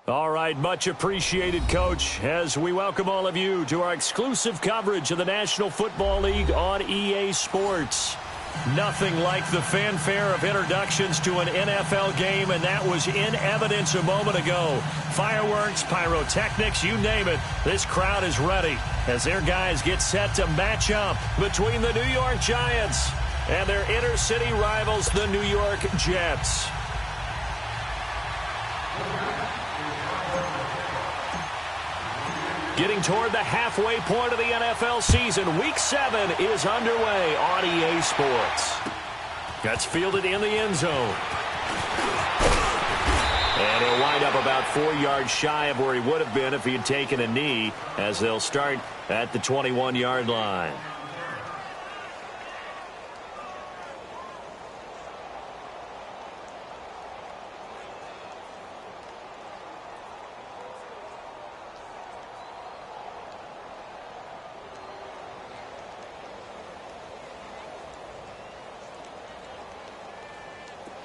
All right, much appreciated, Coach, as we welcome all of you to our exclusive coverage of the National Football League on EA Sports. Nothing like the fanfare of introductions to an NFL game, and that was in evidence a moment ago. Fireworks, pyrotechnics, you name it, this crowd is ready as their guys get set to match up between the New York Giants and their inner-city rivals, the New York Jets. Getting toward the halfway point of the NFL season, Week 7 is underway on EA Sports. That's fielded in the end zone. And he'll wind up about 4 yards shy of where he would have been if he had taken a knee, as they'll start at the 21-yard line.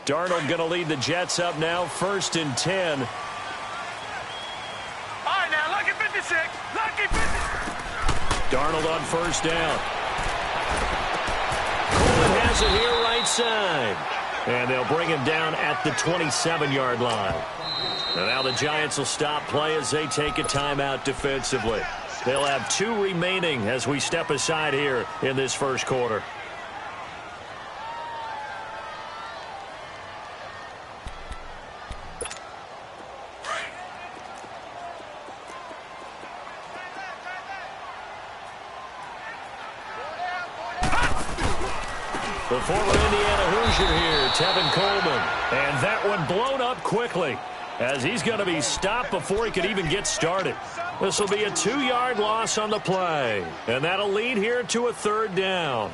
Darnold going to lead the Jets up now, 1st and 10. All right, now, lucky 56. Lucky 56. Darnold on 1st down. Coleman has it here right side. And they'll bring him down at the 27-yard line. And now the Giants will stop play as they take a timeout defensively. They'll have 2 remaining as we step aside here in this first quarter. The former Indiana Hoosier here, Tevin Coleman. And that one blown up quickly as he's going to be stopped before he could even get started. This will be a 2-yard loss on the play. And that'll lead here to a 3rd down.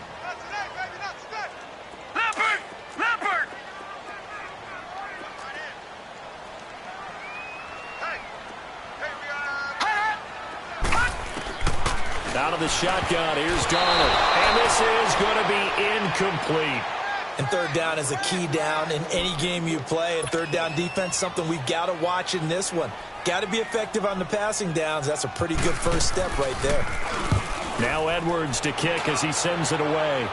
Out of the shotgun, here's Darnold. And this is going to be incomplete. And 3rd down is a key down in any game you play. And 3rd down defense, something we've got to watch in this one. Got to be effective on the passing downs. That's a pretty good first step right there. Now Edwards to kick as he sends it away.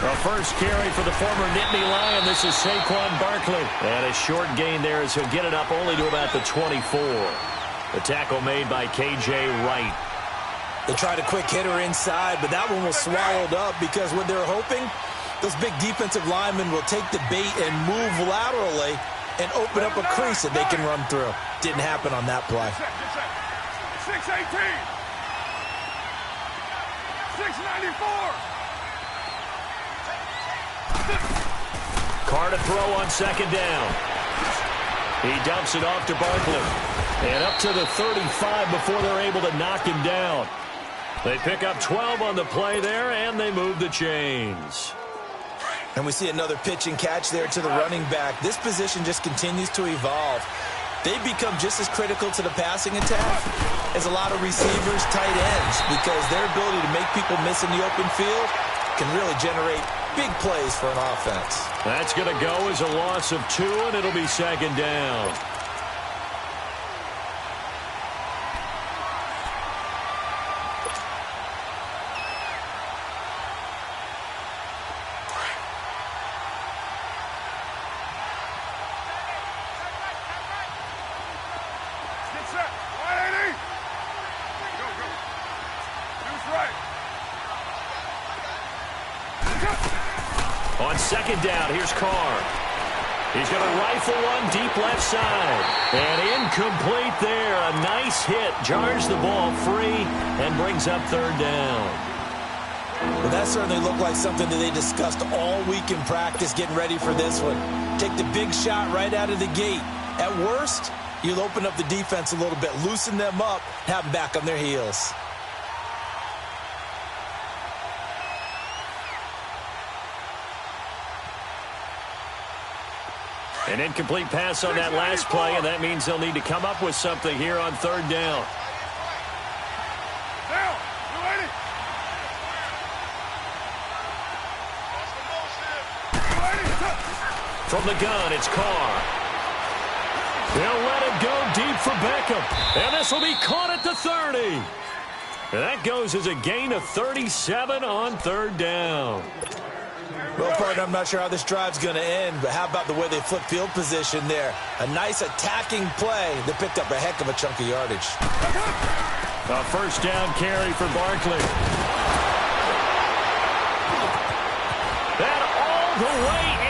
The first carry for the former Nittany Lion. This is Saquon Barkley. And a short gain there as he'll get it up only to about the 24. The tackle made by K.J. Wright. They tried a quick hitter inside, but that one was swallowed up because what they're hoping, those big defensive linemen will take the bait and move laterally and open up a crease that they can run through. Didn't happen on that play. 618. 694. Carr to throw on 2nd down. He dumps it off to Barkley. And up to the 35 before they're able to knock him down. They pick up 12 on the play there, and they move the chains. And we see another pitch and catch there to the running back. This position just continues to evolve. They become just as critical to the passing attack as a lot of receivers, tight ends, because their ability to make people miss in the open field can really generate big plays for an offense. That's going to go as a loss of 2, and it'll be 2nd down. On 2nd down, here's Carr. He's going to rifle one deep left side. And incomplete there. A nice hit. Jars the ball free and brings up 3rd down. Well, that certainly looked like something that they discussed all week in practice getting ready for this one. Take the big shot right out of the gate. At worst, you'll open up the defense a little bit, loosen them up, have them back on their heels. An incomplete pass on that last play, and that means they'll need to come up with something here on third down. From the gun, it's Carr. They'll let it go deep for Beckham. And this will be caught at the 30. And that goes as a gain of 37 on third down. Well, partner, I'm not sure how this drive's going to end, but how about the way they flip field position there? A nice attacking play that picked up a heck of a chunk of yardage. A first down carry for Barkley. And all the way in.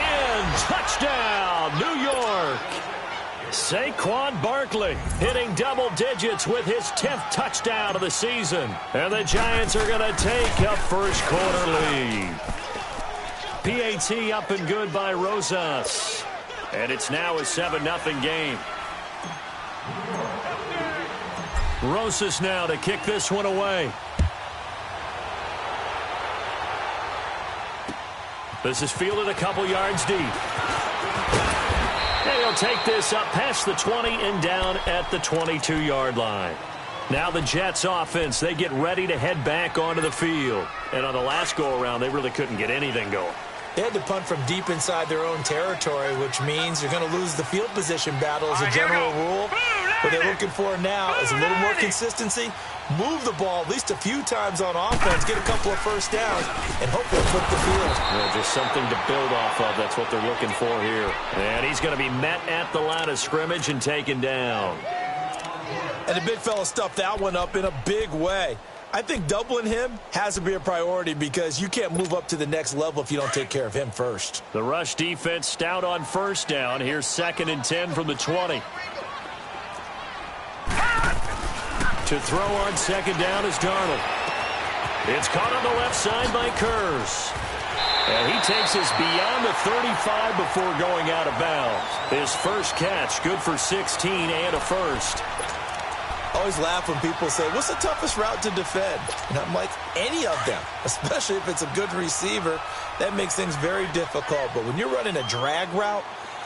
Touchdown, New York. Saquon Barkley hitting double digits with his 10th touchdown of the season. And the Giants are going to take a first quarter lead. PAT up and good by Rosas. And it's now a 7-0 game. Rosas now to kick this one away. This is fielded a couple yards deep. And he'll take this up past the 20 and down at the 22-yard line. Now the Jets offense, they get ready to head back onto the field. And on the last go-around, they really couldn't get anything going. They had to punt from deep inside their own territory, which means you're going to lose the field position battle as a general rule. What they're looking for now is a little more consistency, move the ball at least a few times on offense, get a couple of first downs, and hopefully flip the field. Well, just something to build off of. That's what they're looking for here. And he's going to be met at the line of scrimmage and taken down. And the big fella stuffed that one up in a big way. I think doubling him has to be a priority because you can't move up to the next level if you don't take care of him first. The rush defense stout on first down. Here's 2nd and 10 from the 20. To throw on second down is Darnold. It's caught on the left side by Kurz. And he takes us beyond the 35 before going out of bounds. His first catch, good for 16 and a first. I always laugh when people say, what's the toughest route to defend? And I'm like, any of them, especially if it's a good receiver. That makes things very difficult. But when you're running a drag route,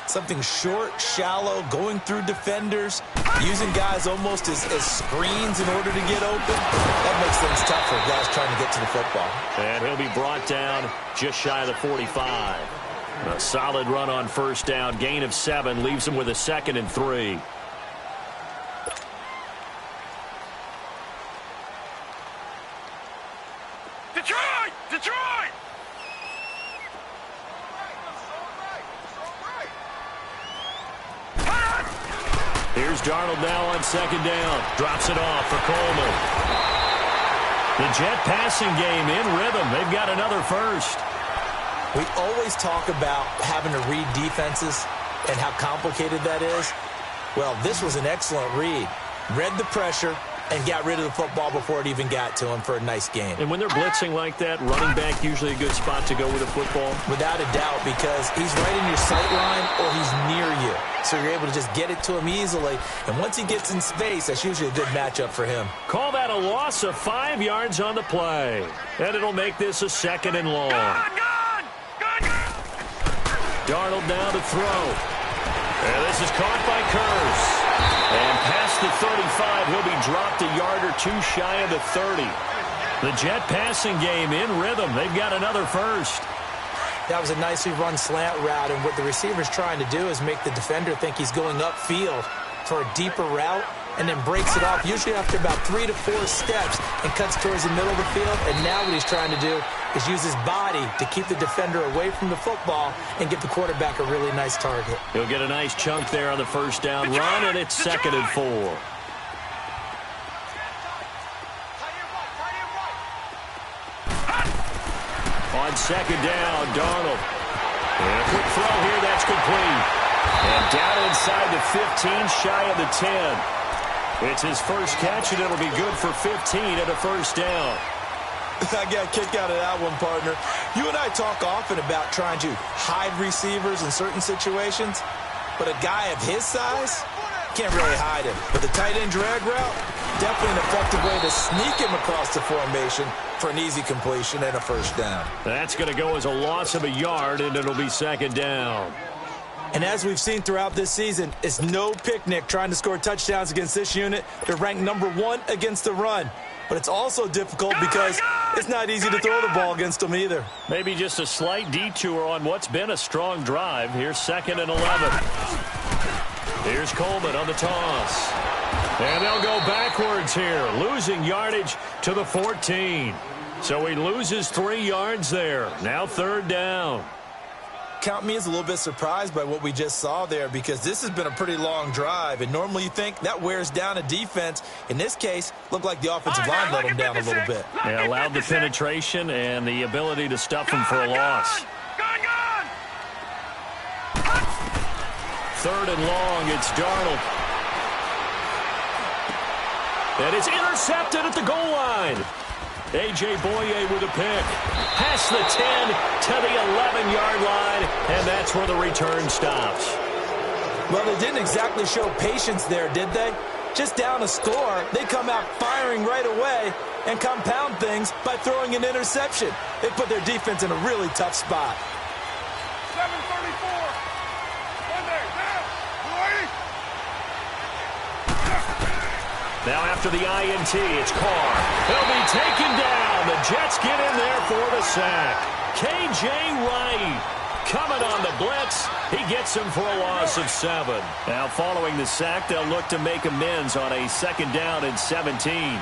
something short, shallow, going through defenders, using guys almost as screens in order to get open, that makes things tough for guys trying to get to the football. And he'll be brought down just shy of the 45. A solid run on first down, gain of 7, leaves him with a 2nd and 3. Detroit! Detroit! Here's Darnold now on second down. Drops it off for Coleman. The Jet passing game in rhythm. They've got another first. We always talk about having to read defenses and how complicated that is. Well, this was an excellent read. Read the pressure and got rid of the football before it even got to him for a nice game. And when they're blitzing like that, running back usually a good spot to go with a football? Without a doubt, because he's right in your sight line or he's near you. So you're able to just get it to him easily. And once he gets in space, that's usually a good matchup for him. Call that a loss of 5 yards on the play. And it'll make this a 2nd and long. Darnold now to throw. And this is caught by Kurz. And past the 35, he'll be dropped a yard or two shy of the 30. The Jet passing game in rhythm. They've got another first. That was a nicely run slant route, and what the receiver's trying to do is make the defender think he's going upfield for a deeper route, and then breaks it off, usually after about 3 to 4 steps, and cuts towards the middle of the field. And now what he's trying to do is use his body to keep the defender away from the football and give the quarterback a really nice target. He'll get a nice chunk there on the first down run, and it's 2nd and 4. On second down, Darnold. And a quick throw here, that's complete. And down inside the 15, shy of the 10. It's his first catch, and it'll be good for 15 at a first down. I got a kick out of that one, partner. You and I talk often about trying to hide receivers in certain situations, but a guy of his size can't really hide him. But the tight end drag route, definitely an effective way to sneak him across the formation for an easy completion and a first down. That's going to go as a loss of a yard, and it'll be second down. And as we've seen throughout this season, it's no picnic trying to score touchdowns against this unit. They're ranked #1 against the run. But it's also difficult because it's not easy to throw the ball against them either. Maybe just a slight detour on what's been a strong drive. Here's 2nd and 11. Here's Coleman on the toss. And they'll go backwards here, losing yardage to the 14. So he loses 3 yards there. Now 3rd down. Count me as a little bit surprised by what we just saw there, because this has been a pretty long drive, and normally you think that wears down a defense. In this case, looked like the offensive line let them down a little bit. They allowed the penetration and the ability to stuff them for a loss. 3rd and long, it's Darnold. And it's intercepted at the goal line. A.J. Boye with a pick. Past the 10 to the 11-yard line, and that's where the return stops. Well, they didn't exactly show patience there, did they? Just down a score, they come out firing right away and compound things by throwing an interception. They put their defense in a really tough spot. 7:34. Now after the INT, it's Carr. He'll be taken down. The Jets get in there for the sack. K.J. Wright coming on the blitz. He gets him for a loss of 7. Now following the sack, they'll look to make amends on a 2nd down and 17.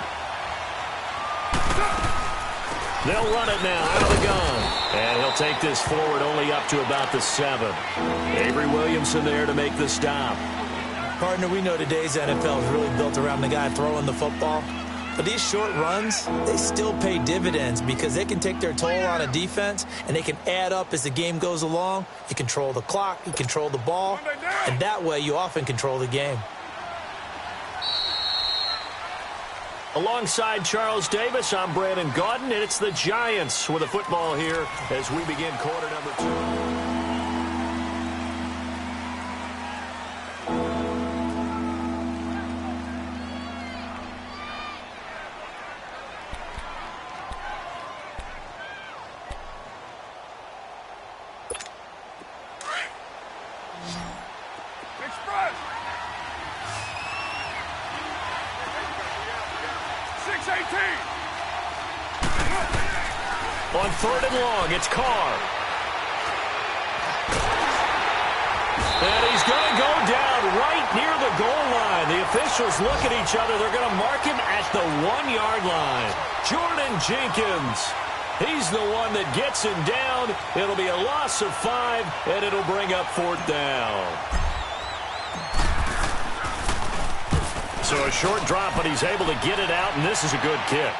They'll run it now out of the gun. And he'll take this forward only up to about the 7. Avery Williamson there to make the stop. Partner, we know today's NFL is really built around the guy throwing the football. But these short runs, they still pay dividends because they can take their toll on a defense, and they can add up as the game goes along. You control the clock, you control the ball, and that way you often control the game. Alongside Charles Davis, I'm Brandon Gaudin, and it's the Giants with the football here as we begin quarter number 2. On 3rd and long, it's Carr. And he's going to go down right near the goal line. The officials look at each other. They're going to mark him at the 1-yard line. Jordan Jenkins. He's the one that gets him down. It'll be a loss of 5, and it'll bring up 4th down. So a short drop, but he's able to get it out, and this is a good kick.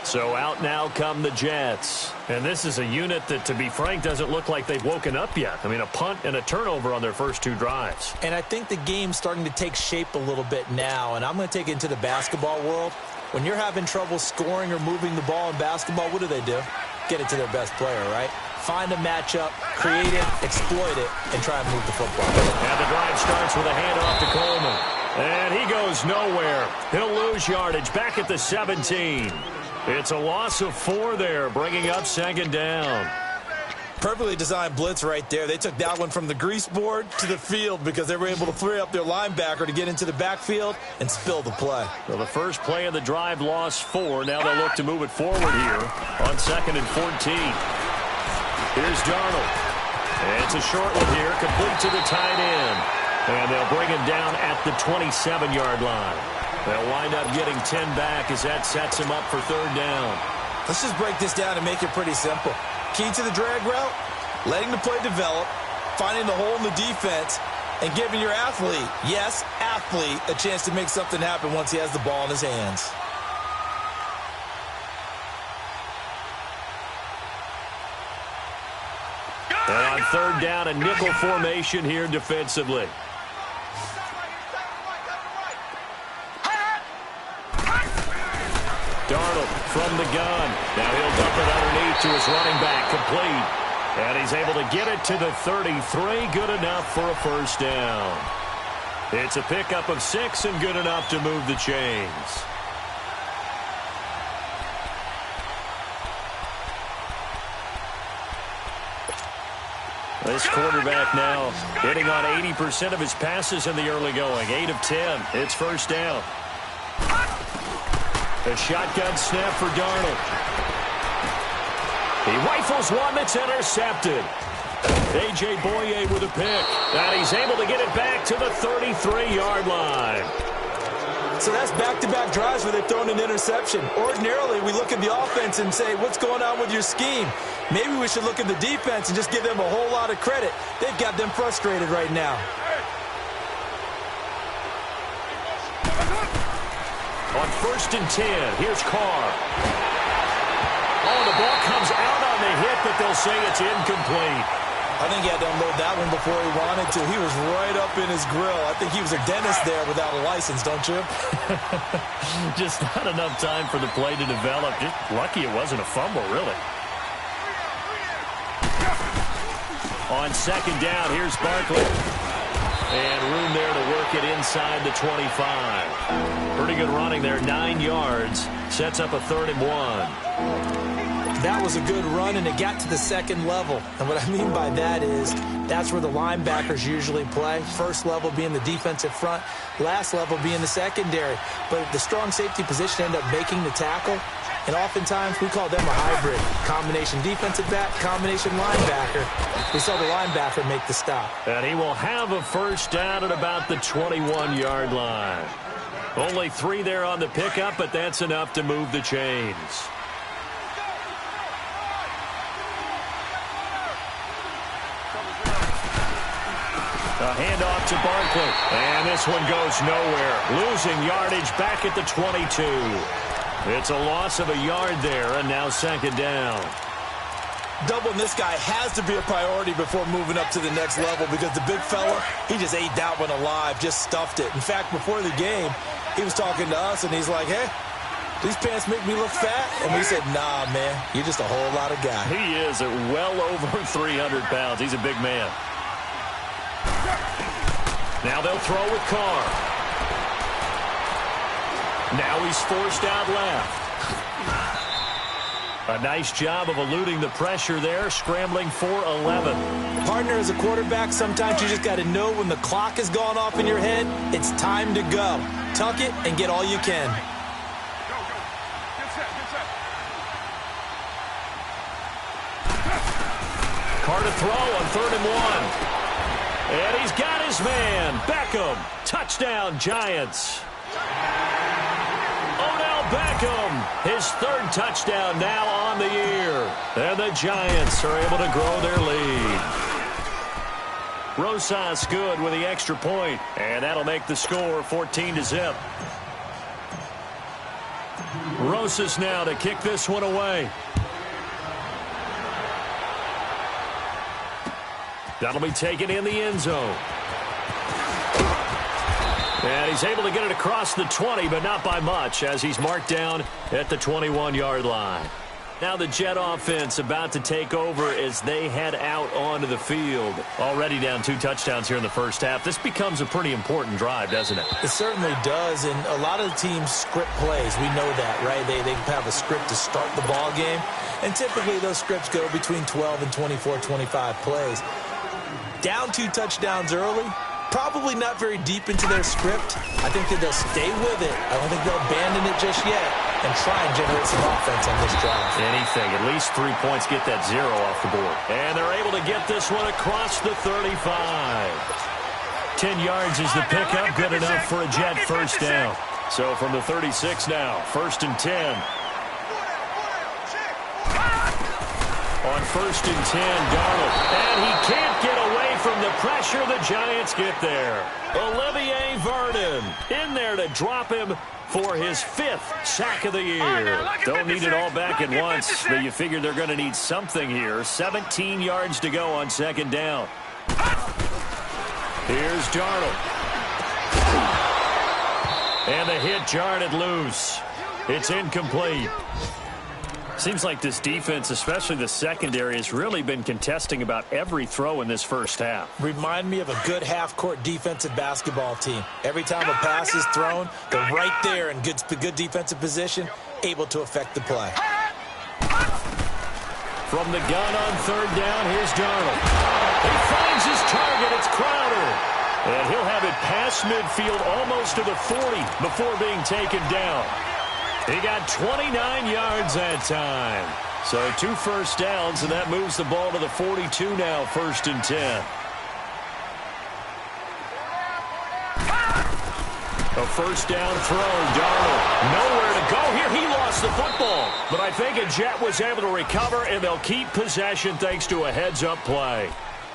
So out now come the Jets. And this is a unit that, to be frank, doesn't look like they've woken up yet. I mean, a punt and a turnover on their first 2 drives. And I think the game's starting to take shape a little bit now. And I'm going to take it into the basketball world. When you're having trouble scoring or moving the ball in basketball, what do? Get it to their best player, right? Find a matchup, create it, exploit it, and try and move the football. And the drive starts with a handoff to Coleman. And he goes nowhere. He'll lose yardage back at the 17. It's a loss of 4 there, bringing up 2nd down. Perfectly designed blitz right there. They took that one from the grease board to the field because they were able to free up their linebacker to get into the backfield and spill the play. Well, the first play of the drive lost 4. Now they'll look to move it forward here on 2nd and 14. Here's Darnold. And it's a short one here, complete to the tight end. And they'll bring him down at the 27-yard line. They'll wind up getting 10 back as that sets him up for 3rd down. Let's just break this down and make it pretty simple. Key to the drag route, letting the play develop, finding the hole in the defense, and giving your athlete, yes, athlete, a chance to make something happen once he has the ball in his hands. And on 3rd down, a nickel formation here defensively. Darnold from the gun. Now he'll dump it underneath to his running back, complete. And he's able to get it to the 33, good enough for a first down. It's a pickup of 6 and good enough to move the chains. This quarterback now hitting on 80% of his passes in the early going. 8 of 10. It's first down. A shotgun snap for Darnold. He rifles one that's intercepted. A.J. Boye with a pick. And he's able to get it back to the 33-yard line. So that's back-to-back drives where they've thrown an interception. Ordinarily, we look at the offense and say, what's going on with your scheme? Maybe we should look at the defense and just give them a whole lot of credit. They've got them frustrated right now. On 1st and 10, here's Carr. Oh, the ball comes out on the hit, but they'll say it's incomplete. I think he had to unload that one before he wanted to. He was right up in his grill. I think he was a dentist there without a license, don't you? Just not enough time for the play to develop. Just lucky it wasn't a fumble, really. On 2nd down, here's Barkley. And room there to work it inside the 25. Pretty good running there, 9 yards. Sets up a 3rd and 1. That was a good run, and it got to the 2nd level. And what I mean by that is that's where the linebackers usually play. First level being the defensive front, last level being the secondary. But the strong safety position ended up making the tackle, and oftentimes we call them a hybrid. Combination defensive back, combination linebacker. We saw the linebacker make the stop. And he will have a first down at about the 21-yard line. Only 3 there on the pickup, but that's enough to move the chains. A handoff to Barkley. And this one goes nowhere. Losing yardage back at the 22. It's a loss of a yard there, and now 2nd down. Doubling this guy has to be a priority before moving up to the next level because the big fella, he just ate that one alive, just stuffed it. In fact, before the game, he was talking to us, and he's like, hey, these pants make me look fat? And we said, nah, man, you're just a whole lot of guy. He is at well over 300 pounds. He's a big man. Now they'll throw with Carr. Now he's forced out left. A nice job of eluding the pressure there, scrambling for 11. Partner, as a quarterback, sometimes you just got to know when the clock has gone off in your head, it's time to go. Tuck it and get all you can. Carr to throw on 3rd and 1. And he's got his man, Beckham. Touchdown, Giants. Odell Beckham, his 3rd touchdown now on the year. And the Giants are able to grow their lead. Rosas good with the extra point, and that'll make the score 14-0. Rosas now to kick this one away. That'll be taken in the end zone. And he's able to get it across the 20, but not by much, as he's marked down at the 21-yard line. Now the Jet offense about to take over as they head out onto the field. Already down 2 touchdowns here in the first half. This becomes a pretty important drive, doesn't it? It certainly does, and a lot of the teams script plays. We know that, right? They have a script to start the ball game, and typically those scripts go between 12 and 24, 25 plays. Down 2 touchdowns early, probably not very deep into their script. I think that they'll stay with it. I don't think they'll abandon it just yet and try and generate some offense on this drive. Anything, at least 3 points, get that 0 off the board. And they're able to get this one across the 35. 10 yards is the pickup, good enough for a Jet first down. So from the 36 now, 1st and 10. On 1st and 10, Darnold. And he can't get away from the pressure. The Giants get there. Olivier Vernon in there to drop him for his 5th sack of the year. Don't need it all back at once, but you figure they're going to need something here. 17 yards to go on 2nd down. Here's Darnold. And the hit jarred it loose. It's incomplete. Seems like this defense, especially the secondary, has really been contesting about every throw in this first half. Remind me of a good half-court defensive basketball team. Every time a pass is thrown, they're right there in good defensive position, able to affect the play. From the gun on third down, here's Darnold. He finds his target. It's Crowder. And he'll have it past midfield almost to the 40 before being taken down. He got 29 yards that time. So 2 first downs, and that moves the ball to the 42 now, 1st and 10. A first down throw, Darnold. Nowhere to go here. He lost the football. But I think a Jet was able to recover, and they'll keep possession thanks to a heads-up play.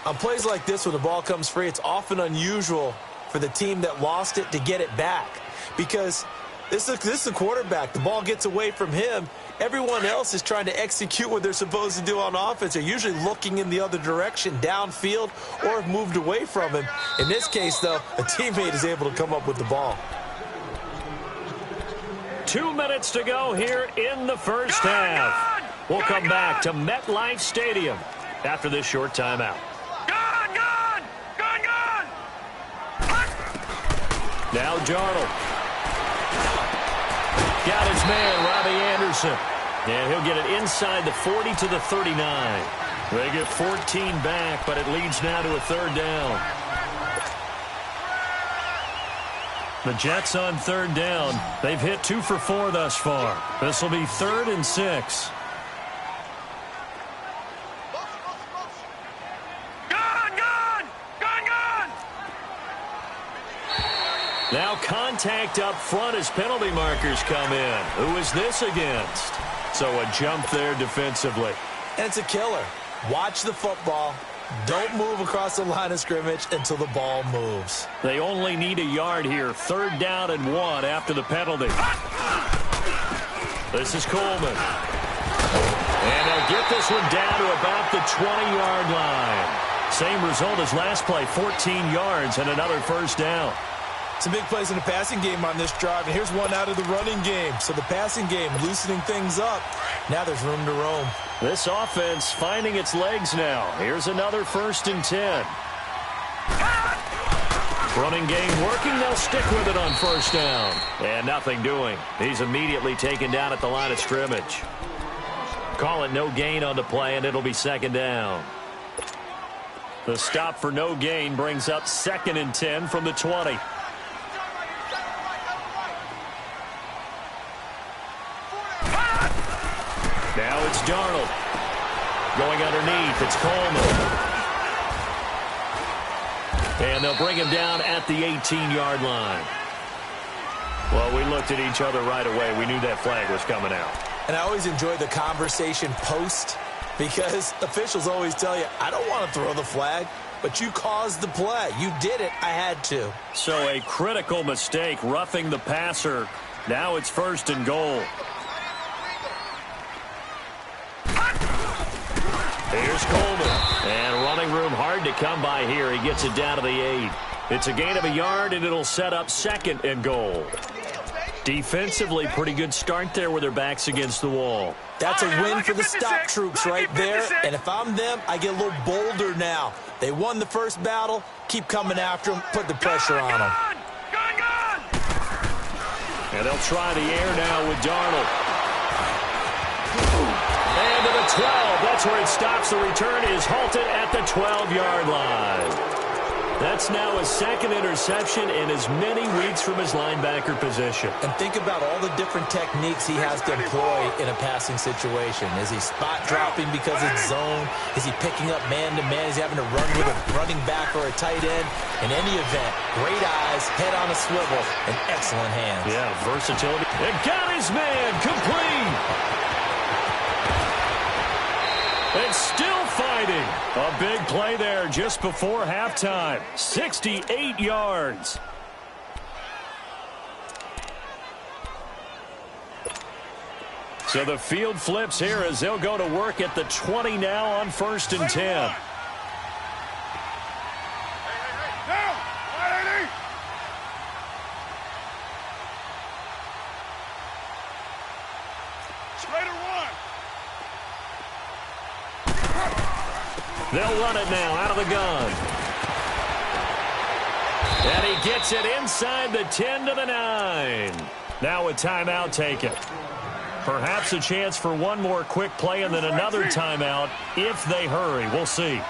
On plays like this, when the ball comes free, it's often unusual for the team that lost it to get it back. Because this is the quarterback. The ball gets away from him. Everyone else is trying to execute what they're supposed to do on offense. They're usually looking in the other direction, downfield, or have moved away from him. In this case, though, a teammate is able to come up with the ball. 2 minutes to go here in the first half. We'll come back to MetLife Stadium after this short timeout. Now Darnold. Got his man, Robbie Anderson. And he'll get it inside the 40 to the 39. They get 14 back, but it leads now to a third down. The Jets on third down. They've hit 2 for 4 thus far. This will be 3rd and 6. Now contact up front as penalty markers come in. Who is this against? So a jump there defensively. And it's a killer. Watch the football. Don't move across the line of scrimmage until the ball moves. They only need a yard here. 3rd down and 1 after the penalty. This is Coleman. And they'll get this one down to about the 20-yard line. Same result as last play, 14 yards and another first down. Some big plays in the passing game on this drive, and here's one out of the running game. So the passing game loosening things up. Now there's room to roam. This offense finding its legs now. Here's another 1st and 10. Running game working. They'll stick with it on 1st down. And nothing doing. He's immediately taken down at the line of scrimmage. Call it no gain on the play, and it'll be 2nd down. The stop for no gain brings up 2nd and 10 from the 20. Now it's Darnold. Going underneath, it's Coleman. And they'll bring him down at the 18-yard line. Well, we looked at each other right away. We knew that flag was coming out. And I always enjoy the conversation post, because officials always tell you, I don't want to throw the flag, but you caused the play. You did it. I had to. So a critical mistake, roughing the passer. Now it's 1st and goal. Here's Coleman. And running room hard to come by here. He gets it down to the 8. It's a gain of a yard, and it'll set up 2nd and goal. Defensively, pretty good start there with their backs against the wall. That's a win for the stop troops right there. And if I'm them, I get a little bolder now. They won the first battle. Keep coming after them. Put the pressure on them. And they'll try the air now with Darnold. And to the 12. That's where it stops. The return is halted at the 12-yard line. That's now his 2nd interception in as many weeks from his linebacker position. And think about all the different techniques he has to employ in a passing situation. Is he spot dropping because it's zone? Is he picking up man-to-man? Is he having to run with a running back or a tight end? In any event, great eyes, head on a swivel, and excellent hands. Yeah, versatility. And got his man complete. And still fighting. A big play there just before halftime. 68 yards. So the field flips here as they'll go to work at the 20 now on 1st and 10. Later one. They'll run it now out of the gun. And he gets it inside the 10 to the 9. Now a timeout taken. Perhaps a chance for one more quick play and then another timeout if they hurry. We'll see.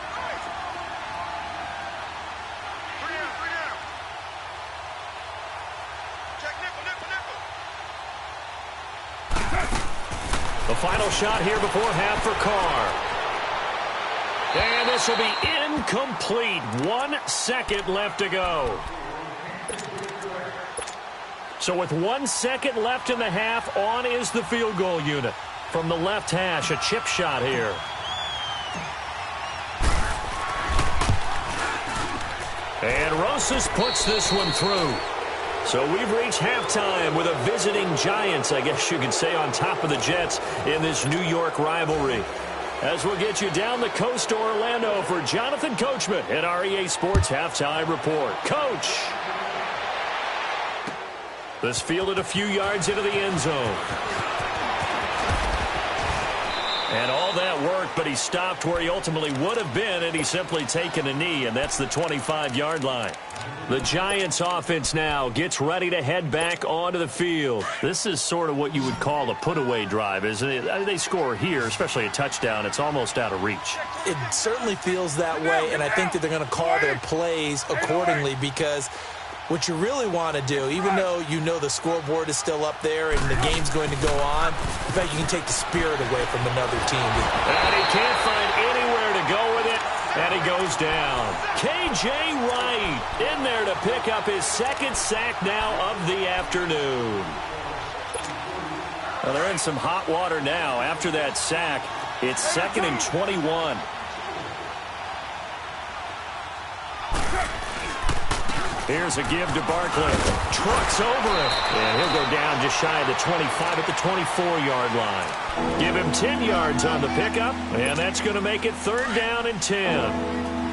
The final shot here before half for Carr. And this will be incomplete. 1 second left to go. So with 1 second left in the half, on is the field goal unit. From the left hash, a chip shot here. And Rosas puts this one through. So we've reached halftime with a visiting Giants, I guess you could say, on top of the Jets in this New York rivalry. As we'll get you down the coast to Orlando for Jonathan Coachman at our EA Sports Halftime Report. Coach! This fielded a few yards into the end zone. And all that worked, but he stopped where he ultimately would have been, and he's simply taken a knee, and that's the 25-yard line. The Giants offense now gets ready to head back onto the field. This is sort of what you would call a put-away drive, isn't it? They score here, especially a touchdown. It's almost out of reach. It certainly feels that way, and I think that they're going to call their plays accordingly because what you really want to do, even though you know the scoreboard is still up there and the game's going to go on, in fact, you can take the spirit away from another team. And he can't find anywhere to go with it, and he goes down. K.J. Wright in there to pick up his second sack now of the afternoon. Well, they're in some hot water now. After that sack, it's 2nd and 21. Here's a give to Barkley. Trucks over it. And he'll go down just shy of the 25 at the 24-yard line. Give him 10 yards on the pickup, and that's going to make it 3rd down and 10.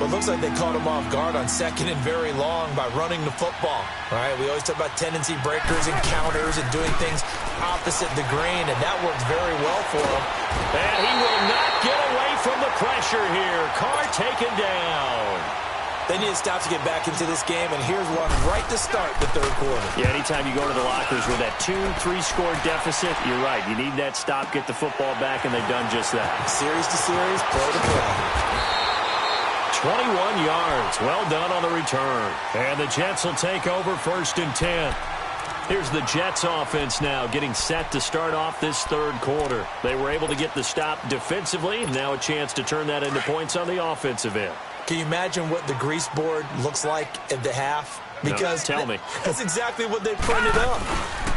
Well, it looks like they caught him off guard on 2nd and very long by running the football. All right, we always talk about tendency breakers and counters and doing things opposite the grain, and that works very well for him. And he will not get away from the pressure here. Carr taken down. They need to stop to get back into this game, and here's one right to start the 3rd quarter. Yeah, anytime you go to the lockers with that 2-3-score deficit, you're right. You need that stop, get the football back, and they've done just that. Series to series, play to play. 21 yards. Well done on the return. And the Jets will take over 1st and 10. Here's the Jets offense now getting set to start off this 3rd quarter. They were able to get the stop defensively. Now a chance to turn that into points on the offensive end. Can you imagine what the grease board looks like at the half? Because no, tell me. That's exactly what they printed up.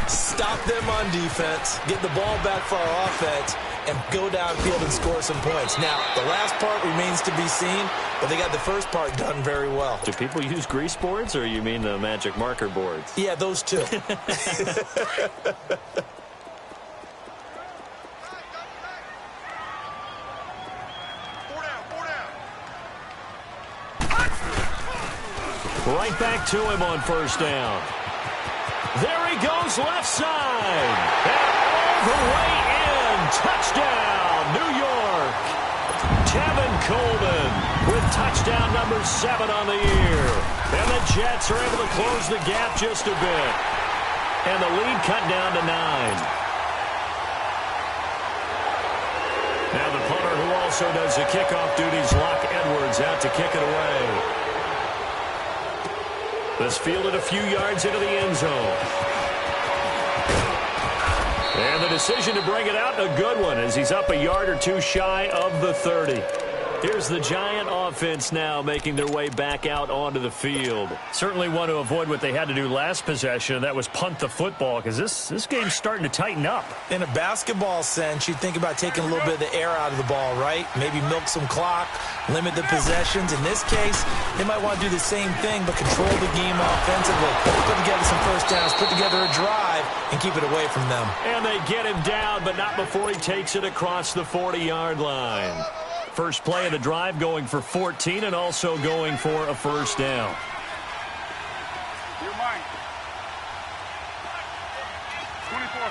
Stop them on defense, get the ball back for our offense, and go downfield and score some points. Now, the last part remains to be seen, but they got the first part done very well. Do people use grease boards, or you mean the magic marker boards? Yeah, those two. Right back to him on 1st down. There he goes left side. And all the way in. Touchdown, New York. Tevin Coleman with touchdown number 7 on the year. And the Jets are able to close the gap just a bit. And the lead cut down to 9. Now the punter who also does the kickoff duties, Locke Edwards, out to kick it away. This fielded a few yards into the end zone. And the decision to bring it out, a good one, as he's up a yard or two shy of the 30. Here's the Giant offense now making their way back out onto the field. Certainly want to avoid what they had to do last possession, and that was punt the football, because this game's starting to tighten up. In a basketball sense, you think about taking a little bit of the air out of the ball, right? Maybe milk some clock, limit the possessions. In this case, they might want to do the same thing, but control the game offensively. Put together some first downs, put together a drive, and keep it away from them. And they get him down, but not before he takes it across the 40-yard line. First play of the drive going for 14 and also going for a 1st down. You're mine. 24.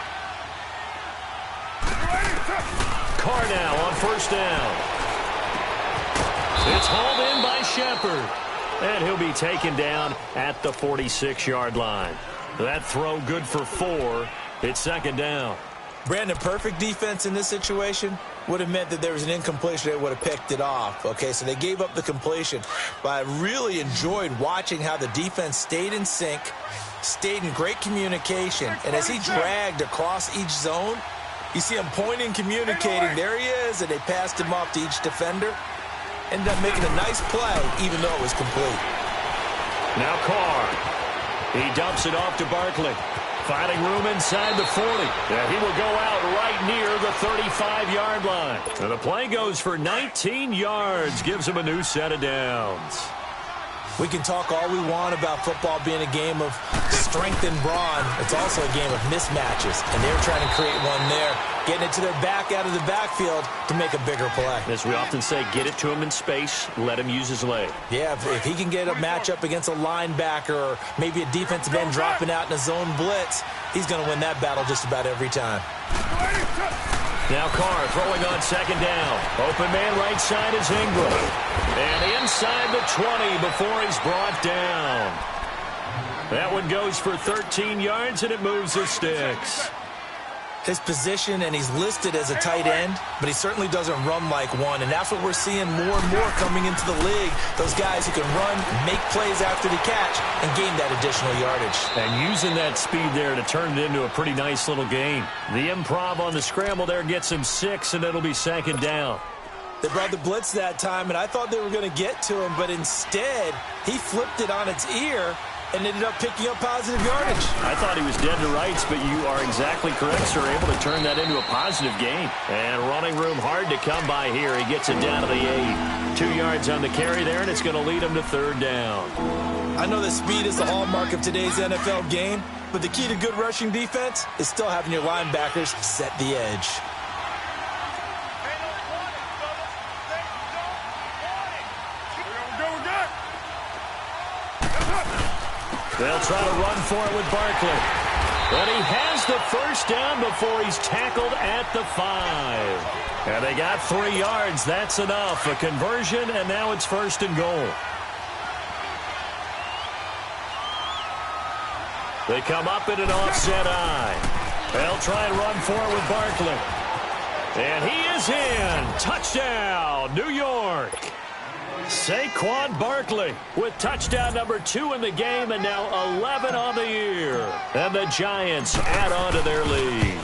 Carr now on first down. It's hauled in by Shepard. And he'll be taken down at the 46-yard line. That throw good for 4. It's second down. Brandon, perfect defense in this situation would have meant that there was an incompletion. They would have picked it off. Okay, so they gave up the completion. But I really enjoyed watching how the defense stayed in sync, stayed in great communication. And as he dragged across each zone, you see him pointing, communicating. There he is, and they passed him off to each defender. Ended up making a nice play, even though it was complete. Now Carr. He dumps it off to Barkley. Finding room inside the 40. And he will go out right near the 35-yard line. And the play goes for 19 yards. Gives him a new set of downs. We can talk all we want about football being a game of strength and brawn. It's also a game of mismatches. And they're trying to create one there. Getting it to their back out of the backfield to make a bigger play. As we often say, get it to him in space. Let him use his leg. Yeah, if he can get a matchup against a linebacker or maybe a defensive end dropping out in a zone blitz, he's going to win that battle just about every time. Now Carr throwing on second down. Open man right side is Ingram. And inside the 20 before he's brought down. That one goes for 13 yards, and it moves the sticks. His position, and he's listed as a tight end, but he certainly doesn't run like one, and that's what we're seeing more and more coming into the league. Those guys who can run, make plays after the catch, and gain that additional yardage. And using that speed there to turn it into a pretty nice little gain. The improv on the scramble there gets him 6, and it'll be second down. They brought the blitz that time, and I thought they were going to get to him, but instead, he flipped it on its ear and ended up picking up positive yardage. I thought he was dead to rights, but you are exactly correct, sir. Able to turn that into a positive gain. And running room hard to come by here. He gets it down to the 8. 2 yards on the carry there, and it's going to lead him to third down. I know that speed is the hallmark of today's NFL game, but the key to good rushing defense is still having your linebackers set the edge. They'll try to run for it with Barkley. But he has the first down before he's tackled at the 5. And they got 3 yards. That's enough. A conversion, and now it's first and goal. They come up in an offset eye. They'll try and run for it with Barkley. And he is in. Touchdown, New York. Saquon Barkley with touchdown number 2 in the game, and now 11 on the year. And the Giants add on to their lead.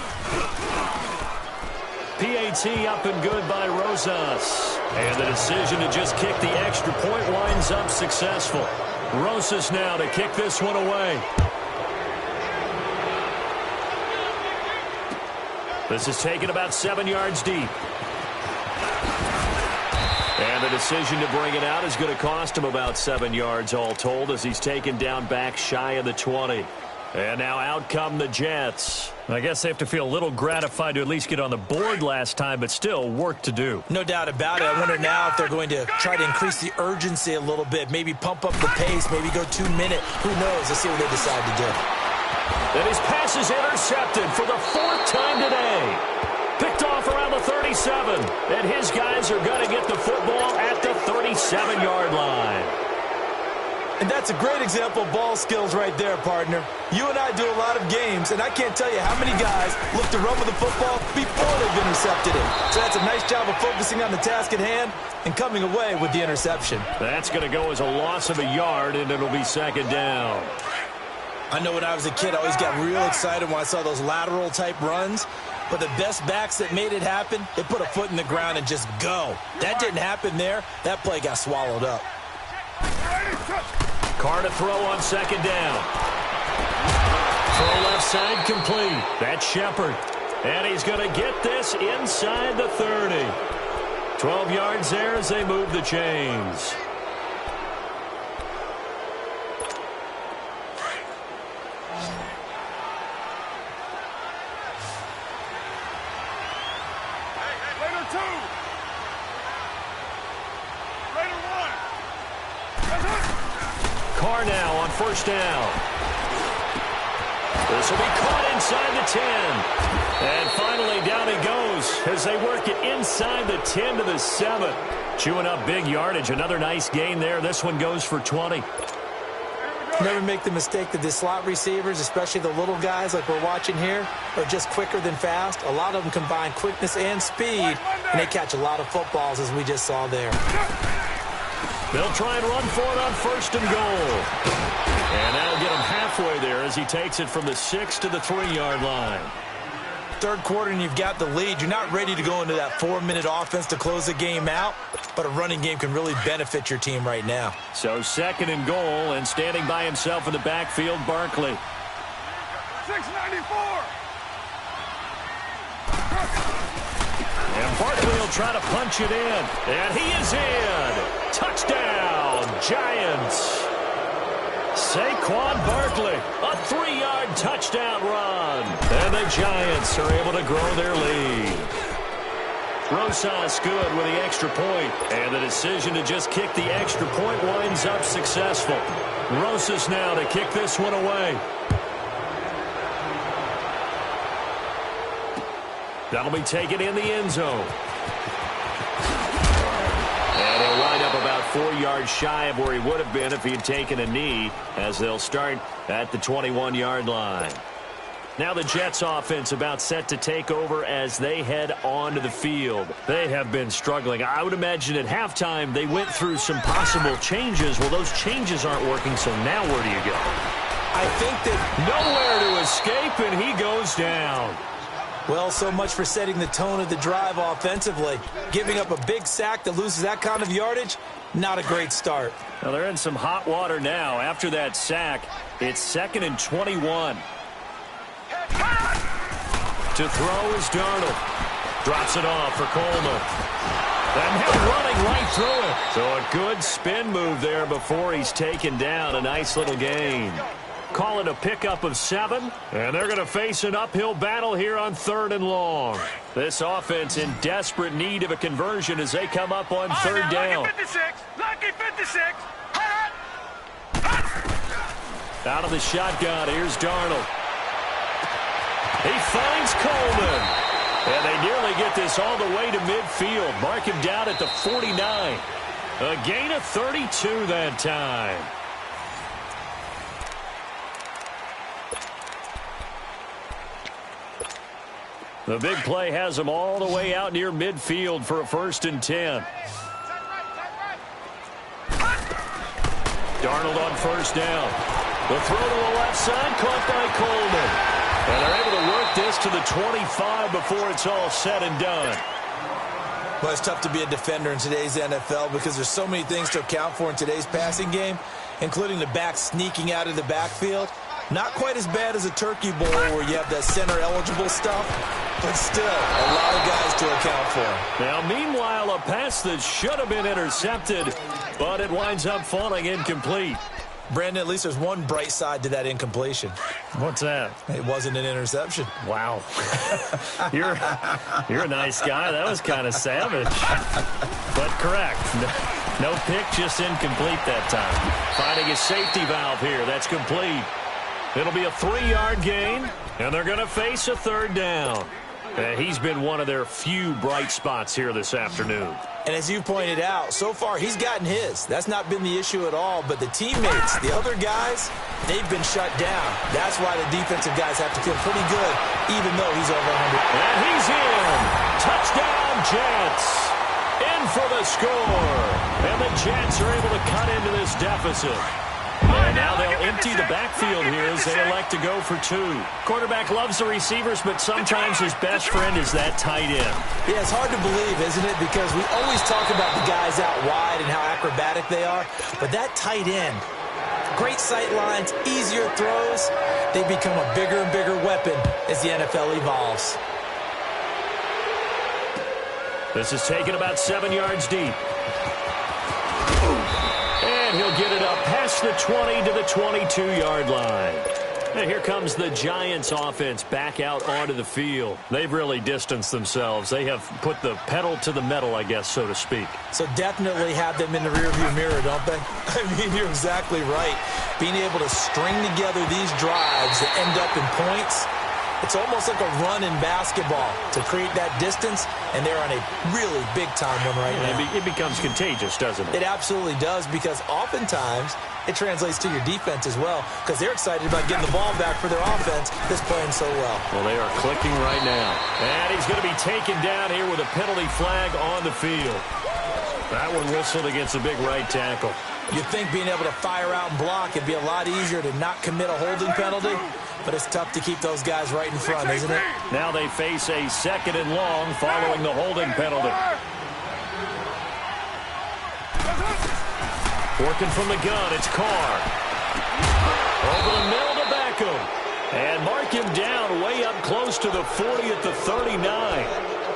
PAT up and good by Rosas. And the decision to just kick the extra point winds up successful. Rosas now to kick this one away. This is taken about 7 yards deep. And the decision to bring it out is going to cost him about 7 yards all told, as he's taken down back shy of the 20. And now out come the Jets. I guess they have to feel a little gratified to at least get on the board last time, but still work to do. No doubt about it. I wonder now if they're going to try to increase the urgency a little bit, maybe pump up the pace, maybe go 2 minute. Who knows? Let's see what they decide to do. And his pass is intercepted for the 4th time today. Picked off around the 37. And his guys are going to get the football at the 37-yard line. And that's a great example of ball skills right there, partner. You and I do a lot of games, and I can't tell you how many guys look to run with the football before they've intercepted it. So that's a nice job of focusing on the task at hand and coming away with the interception. That's going to go as a loss of a yard, and it'll be second down. I know when I was a kid, I always got real excited when I saw those lateral-type runs. But the best backs that made it happen, they put a foot in the ground and just go. That didn't happen there. That play got swallowed up. Carr to throw on second down. Throw left side complete. That's Shepard. And he's going to get this inside the 30. 12 yards there as they move the chains. Carr now on first down. This will be caught inside the 10. And finally down he goes. as they work it inside the 10 to the 7. Chewing up big yardage. Another nice gain there. This one goes for 20. Never make the mistake that the slot receivers, especially the little guys like we're watching here, are just quicker than fast. A lot of them combine quickness and speed, and they catch a lot of footballs, as we just saw there. They'll try and run for it on 1st and goal. And that'll get him halfway there as he takes it from the 6 to the 3-yard line. Third quarter and you've got the lead. You're not ready to go into that 4-minute offense to close the game out, but a running game can really benefit your team right now. So 2nd and goal, and standing by himself in the backfield, Barkley. 694. And Barkley will try to punch it in. And he is in. Touchdown, Giants. Saquon Barkley, a 3-yard touchdown run. And the Giants are able to grow their lead. Rosas good with the extra point. And the decision to just kick the extra point winds up successful. Rosas now to kick this one away. That'll be taken in the end zone. And he'll wind up about 4 yards shy of where he would have been if he had taken a knee, as they'll start at the 21-yard line. Now the Jets offense about set to take over as they head onto the field. They have been struggling. I would imagine at halftime they went through some possible changes. Well, those changes aren't working, so now where do you go? I think that nowhere to escape, and he goes down. Well, so much for setting the tone of the drive offensively. Giving up a big sack that loses that kind of yardage, not a great start. Now they're in some hot water now. After that sack, it's 2nd and 21. To throw is Darnold. Drops it off for Coleman. And him running right through it. So a good spin move there before he's taken down. A nice little gain. Call it a pickup of 7, and they're going to face an uphill battle here on 3rd and long. This offense in desperate need of a conversion as they come up on 3rd down. Lucky 56. Lucky 56. Out of the shotgun, here's Darnold. He finds Coleman. And they nearly get this all the way to midfield. Mark him down at the 49. A gain of 32 that time. The big play has them all the way out near midfield for a 1st and 10. Darnold on 1st down. The throw to the left side, caught by Coleman. And they're able to work this to the 25 before it's all said and done. Well, it's tough to be a defender in today's NFL because there's so many things to account for in today's passing game, including the back sneaking out of the backfield. Not quite as bad as a turkey bowl where you have that center-eligible stuff, but still a lot of guys to account for. Now, meanwhile, a pass that should have been intercepted, but it winds up falling incomplete. Brandon, at least there's one bright side to that incompletion. What's that? It wasn't an interception. Wow. You're a nice guy. That was kind of savage. But correct. No pick, just incomplete that time. Finding a safety valve here. That's complete. It'll be a 3-yard gain, and they're going to face a 3rd down. He's been one of their few bright spots here this afternoon. And as you pointed out, so far he's gotten his. That's not been the issue at all. But the teammates, the other guys, they've been shut down. That's why the defensive guys have to feel pretty good, even though he's over 100. And he's in. Touchdown, Jets. In for the score. And the Jets are able to cut into this deficit. And now they'll empty the backfield here as they elect to go for 2. Quarterback loves the receivers, but sometimes his best friend is that tight end. Yeah, it's hard to believe, isn't it? Because we always talk about the guys out wide and how acrobatic they are. But that tight end, great sight lines, easier throws, they become a bigger and bigger weapon as the NFL evolves. This is taken about 7 yards deep. And he'll get it up past the 20 to the 22-yard line. And here comes the Giants offense back out onto the field. They've really distanced themselves. They have put the pedal to the metal, I guess, so to speak. So definitely have them in the rearview mirror, don't they? I mean, you're exactly right. Being able to string together these drives that end up in points, It's almost like a run in basketball to create that distance, and they're on a really big-time one right now. It becomes contagious, doesn't it? It absolutely does, because oftentimes it translates to your defense as well, because they're excited about getting the ball back for their offense that's playing so well. Well, they are clicking right now. And he's going to be taken down here with a penalty flag on the field. That one whistled against a big right tackle. You'd think being able to fire out and block it'd be a lot easier to not commit a holding penalty, but it's tough to keep those guys right in front, isn't it? Now they face a 2nd and long following the holding penalty. Working from the gun, it's Carr. Over the middle to Beckham. And mark him down way up close to the 40 at the 39.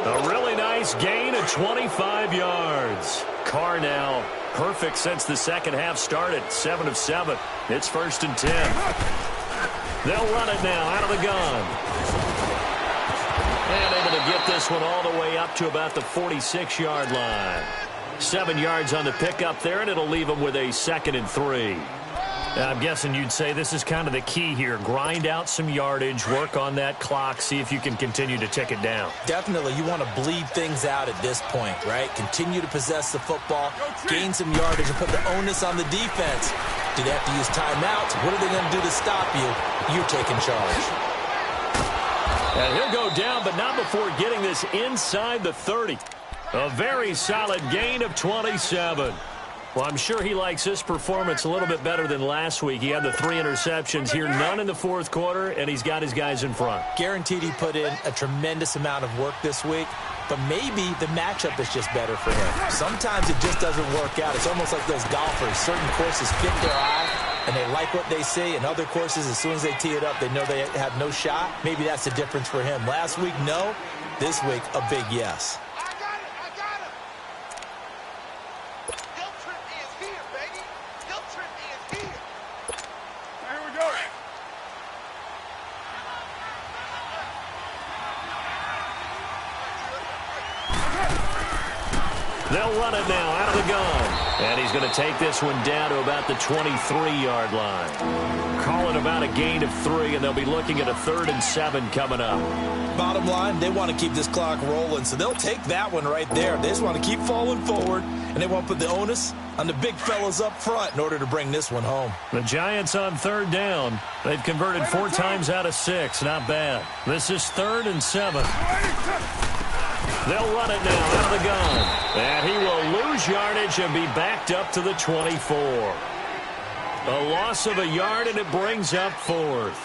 A really nice gain of 25 yards. Carr now perfect since the second half started. 7 of 7. It's 1st and 10. They'll run it now out of the gun. And able to get this one all the way up to about the 46-yard line. 7 yards on the pickup there, and it'll leave them with a 2nd and 3. I'm guessing you'd say this is kind of the key here. Grind out some yardage, work on that clock, see if you can continue to tick it down. Definitely, you want to bleed things out at this point, right? Continue to possess the football, gain some yardage, and put the onus on the defense. Do they have to use timeouts? What are they going to do to stop you? You're taking charge. And he'll go down, but not before getting this inside the 30. A very solid gain of 27. Well, I'm sure he likes this performance a little bit better than last week. He had the 3 interceptions here, none in the 4th quarter, and he's got his guys in front. Guaranteed he put in a tremendous amount of work this week, but maybe the matchup is just better for him. Sometimes it just doesn't work out. It's almost like those golfers. Certain courses fit their eye, and they like what they see, and other courses, as soon as they tee it up, they know they have no shot. Maybe that's the difference for him. Last week, no. This week, a big yes. They'll run it now out of the gun. And he's going to take this one down to about the 23-yard line. Calling about a gain of 3, and they'll be looking at a 3rd and 7 coming up. Bottom line, they want to keep this clock rolling, so they'll take that one right there. They just want to keep falling forward, and they want to put the onus on the big fellas up front in order to bring this one home. The Giants on 3rd down. They've converted 4 times out of 6. Not bad. This is 3rd and 7. They'll run it now out of the gun. And he will lose yardage and be backed up to the 24. A loss of a yard, and it brings up 4th.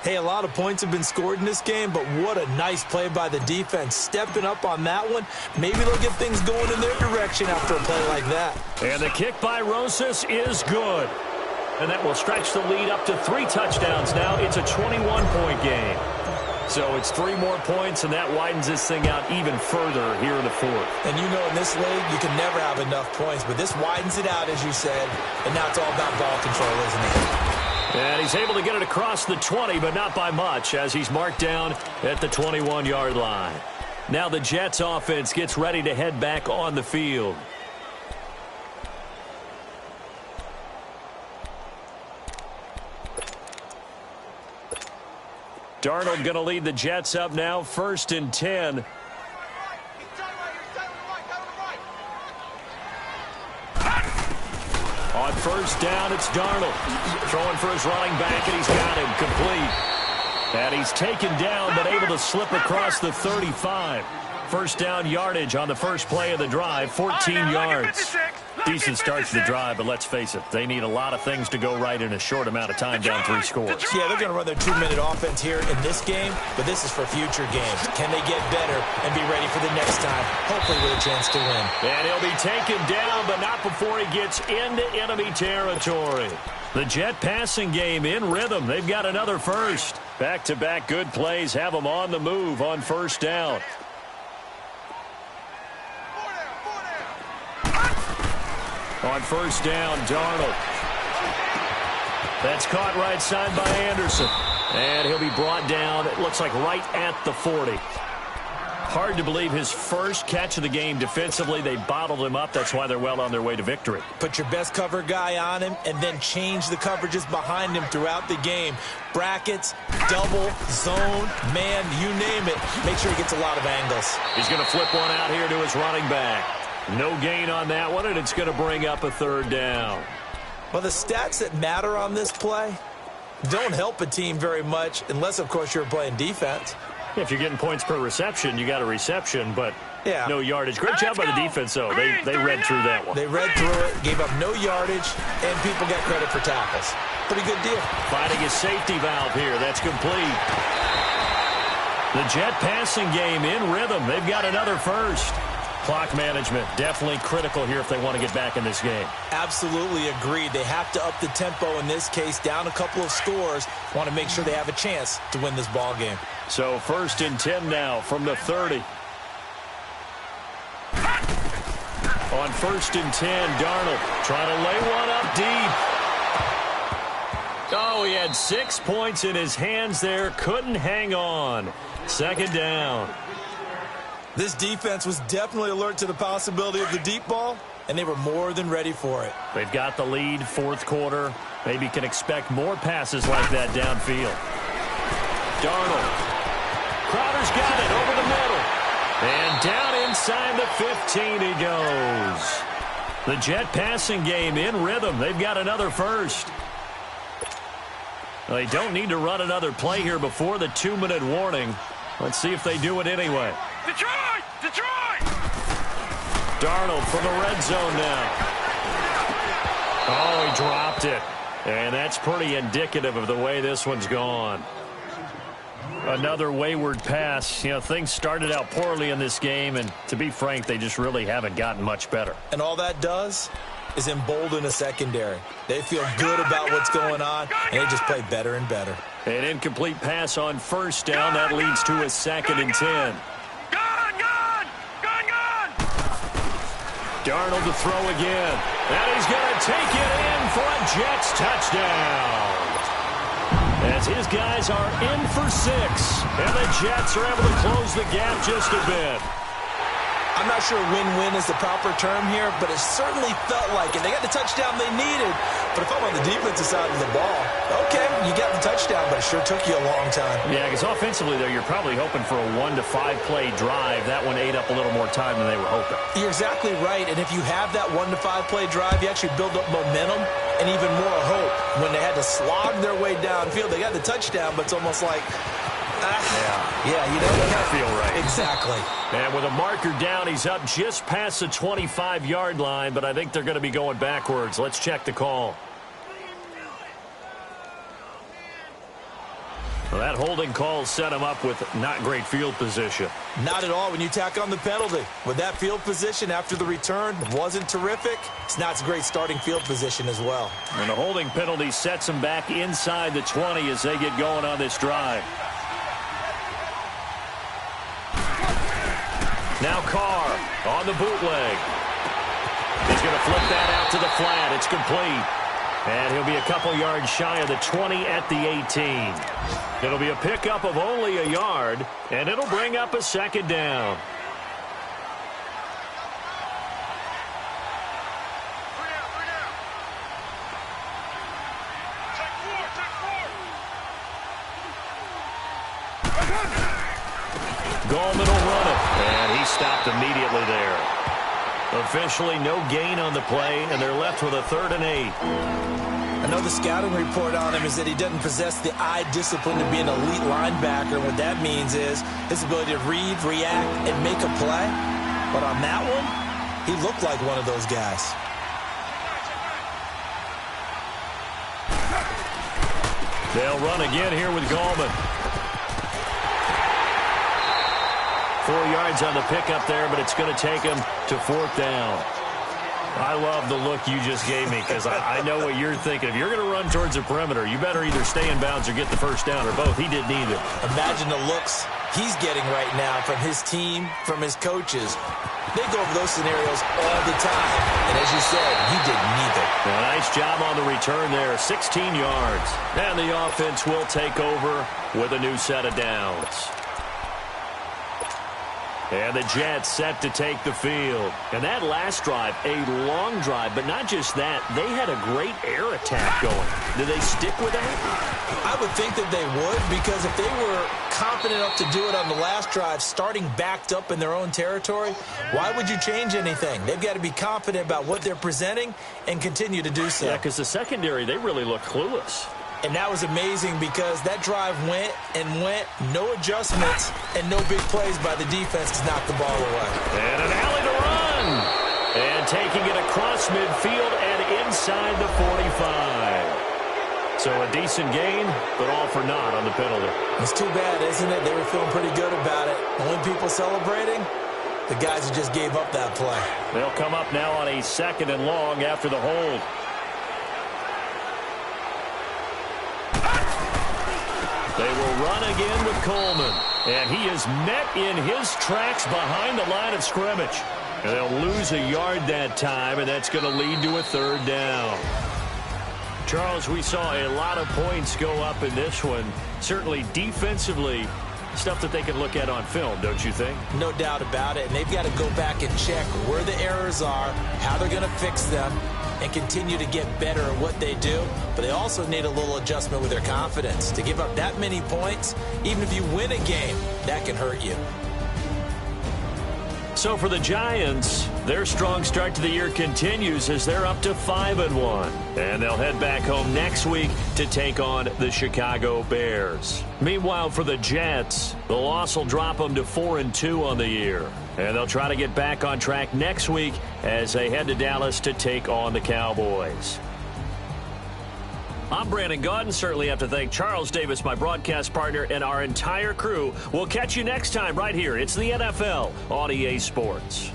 Hey, a lot of points have been scored in this game, but what a nice play by the defense. Stepping up on that one, maybe they'll get things going in their direction after a play like that. And the kick by Rosas is good. And that will stretch the lead up to 3 touchdowns now. It's a 21-point game. So it's 3 more points, and that widens this thing out even further here in the 4th. And you know in this league, you can never have enough points, but this widens it out, as you said, and now it's all about ball control, isn't it? And he's able to get it across the 20, but not by much, as he's marked down at the 21-yard line. Now the Jets offense gets ready to head back on the field. Darnold going to lead the Jets up now, 1st and 10. On 1st down, it's Darnold. Throwing for his running back, and he's got him complete. And he's taken down, but able to slip across the 35. 1st down yardage on the first play of the drive, 14 yards. Decent start to the drive, but let's face it, they need a lot of things to go right in a short amount of time, down 3 scores. Yeah, they're going to run their 2-minute offense here in this game, but this is for future games. Can they get better and be ready for the next time, hopefully with a chance to win? And he'll be taken down, but not before he gets into enemy territory. The Jet passing game in rhythm. They've got another first. Back-to-back good plays have them on the move on 1st down. On 1st down, Darnold. That's caught right side by Anderson. And he'll be brought down, it looks like right at the 40. Hard to believe his first catch of the game defensively. They bottled him up. That's why they're well on their way to victory. Put your best cover guy on him and then change the coverages behind him throughout the game. Brackets, double, zone, man, you name it. Make sure he gets a lot of angles. He's going to flip one out here to his running back. No gain on that one, and it's going to bring up a third down. Well, the stats that matter on this play don't help a team very much unless, of course, you're playing defense. If you're getting points per reception, you got a reception, but no yardage. Great job by the defense, though. They read through that one. They read through it, gave up no yardage, and people got credit for tackles. Pretty good deal. Finding his safety valve here. That's complete. The Jet passing game in rhythm. They've got another first. Clock management definitely critical here if they want to get back in this game. Absolutely agreed. They have to up the tempo in this case, down a couple of scores. Want to make sure they have a chance to win this ball game. So 1st and 10 now from the 30. On 1st and 10, Darnold trying to lay one up deep. Oh, he had 6 points in his hands there. Couldn't hang on. 2nd down. This defense was definitely alert to the possibility of the deep ball, and they were more than ready for it. They've got the lead, 4th quarter. Maybe can expect more passes like that downfield. Darnold. Crowder's got it over the middle. And down inside the 15 he goes. The Jet passing game in rhythm. They've got another first. They don't need to run another play here before the 2-minute warning. Let's see if they do it anyway. Detroit! Detroit! Darnold from the red zone now. Oh, he dropped it. And that's pretty indicative of the way this one's gone. Another wayward pass. You know, things started out poorly in this game, and to be frank, they just really haven't gotten much better. And all that does is embolden a secondary. They feel good about what's going on, and they just play better and better. An incomplete pass on 1st down. That leads to a 2nd and 10. Darnold to throw again. And he's going to take it in for a Jets touchdown. As his guys are in for 6. And the Jets are able to close the gap just a bit. I'm not sure win-win is the proper term here, but it certainly felt like it. They got the touchdown they needed. But if I'm on the defensive side of the ball, okay, you got the touchdown, but it sure took you a long time. Yeah, because offensively, though, you're probably hoping for a 1 to 5 play drive. That one ate up a little more time than they were hoping. You're exactly right, and if you have that 1 to 5 play drive, you actually build up momentum and even more hope. When they had to slog their way downfield, they got the touchdown, but it's almost like, yeah, you know, doesn't feel right. Exactly. And with a marker down, he's up just past the 25-yard line, but I think they're going to be going backwards. Let's check the call. Well, that holding call set him up with not great field position. Not at all when you tack on the penalty. With that field position after the return wasn't terrific, it's not a great starting field position as well. And the holding penalty sets him back inside the 20 as they get going on this drive. Now Carr on the bootleg. He's going to flip that out to the flat. It's complete. And he'll be a couple yards shy of the 20 at the 18. It'll be a pickup of only a yard, and it'll bring up a 2nd down. Gallman will run it, and he stopped immediately there. Officially no gain on the play, and they're left with a 3rd and 8. I know the scouting report on him is that he doesn't possess the eye discipline to be an elite linebacker. What that means is his ability to read, react, and make a play. But on that one, he looked like one of those guys. They'll run again here with Gallman. 4 yards on the pickup there, but it's going to take him to 4th down. I love the look you just gave me because I know what you're thinking. If you're going to run towards the perimeter, you better either stay in bounds or get the 1st down, or both. He did neither. Imagine the looks he's getting right now from his team, from his coaches. They go over those scenarios all the time. And as you said, he did neither. A nice job on the return there, 16 yards. And the offense will take over with a new set of downs. And the Jets set to take the field. And that last drive, a long drive, but not just that. They had a great air attack going. Do they stick with that? I would think that they would, because if they were confident enough to do it on the last drive, starting backed up in their own territory, why would you change anything? They've got to be confident about what they're presenting and continue to do so. Yeah, because the secondary, they really look clueless. And that was amazing because that drive went and went, no adjustments, and no big plays by the defense to knock the ball away. And an alley to run. And taking it across midfield and inside the 45. So a decent gain, but all for naught on the penalty. It's too bad, isn't it? They were feeling pretty good about it. Only people celebrating, the guys who just gave up that play. They'll come up now on a 2nd and long after the hold. They will run again with Coleman. And he is met in his tracks behind the line of scrimmage. And they'll lose a yard that time, and that's going to lead to a 3rd down. Charles, we saw a lot of points go up in this one. Certainly defensively, stuff that they can look at on film, don't you think? No doubt about it. And they've got to go back and check where the errors are, how they're going to fix them, and continue to get better at what they do. But they also need a little adjustment with their confidence. To give up that many points, even if you win a game, that can hurt you. So for the Giants, their strong start to the year continues as they're up to 5-1. And they'll head back home next week to take on the Chicago Bears. Meanwhile, for the Jets, the loss will drop them to 4-2 on the year. And they'll try to get back on track next week as they head to Dallas to take on the Cowboys. I'm Brandon Gaudin. Certainly have to thank Charles Davis, my broadcast partner, and our entire crew. We'll catch you next time right here. It's the NFL on EA Sports.